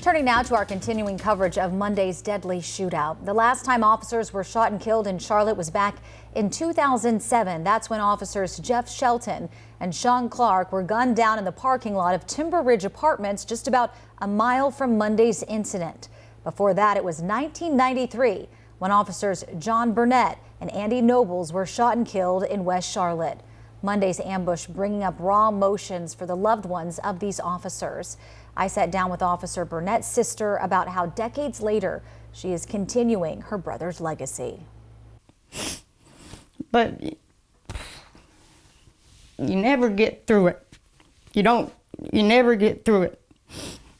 Turning now to our continuing coverage of Monday's deadly shootout. The last time officers were shot and killed in Charlotte was back in 2007. That's when officers Jeff Shelton and Sean Clark were gunned down in the parking lot of Timber Ridge Apartments, just about a mile from Monday's incident. Before that, it was 1993 when officers John Burnette and Andy Nobles were shot and killed in West Charlotte. Monday's ambush bringing up raw emotions for the loved ones of these officers. I sat down with Officer Burnette's sister about how decades later she is continuing her brother's legacy. But you never get through it. You never get through it.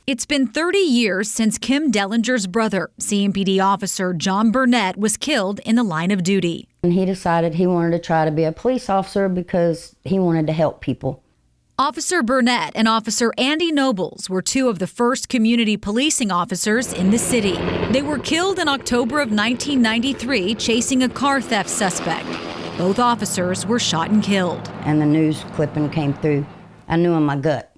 It's been 30 years since Kim Dellinger's brother, CMPD Officer John Burnette, was killed in the line of duty. And he decided he wanted to try to be a police officer because he wanted to help people. Officer Burnette and Officer Andy Nobles were two of the first community policing officers in the city. They were killed in October of 1993 chasing a car theft suspect. Both officers were shot and killed. And the news clipping came through. I knew in my gut.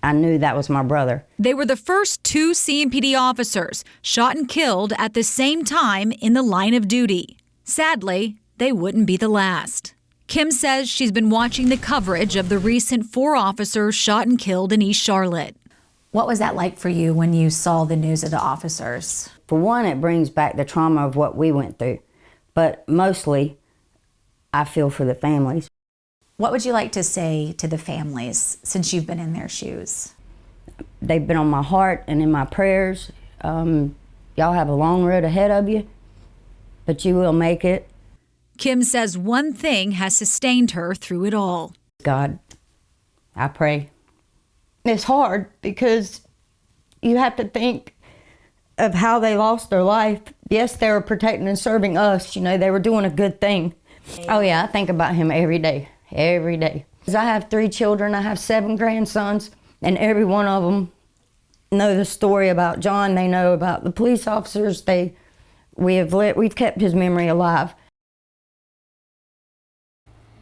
I knew that was my brother. They were the first two CMPD officers shot and killed at the same time in the line of duty. Sadly, they wouldn't be the last. Kim says she's been watching the coverage of the recent 4 officers shot and killed in East Charlotte. What was that like for you when you saw the news of the officers? For one, it brings back the trauma of what we went through. But mostly, I feel for the families. What would you like to say to the families since you've been in their shoes? They've been on my heart and in my prayers. Y'all have a long road ahead of you, but you will make it. Kim says one thing has sustained her through it all. God, I pray. It's hard because you have to think of how they lost their life. Yes, they were protecting and serving us. You know, they were doing a good thing. Oh yeah, I think about him every day. Every day. I have 3 children, I have 7 grandsons, and every one of them know the story about John. They know about the police officers. We've kept his memory alive.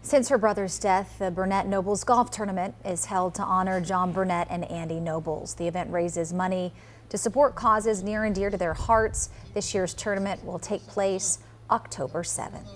Since her brother's death, the Burnette Nobles Golf Tournament is held to honor John Burnette and Andy Nobles. The event raises money to support causes near and dear to their hearts. This year's tournament will take place October 7th.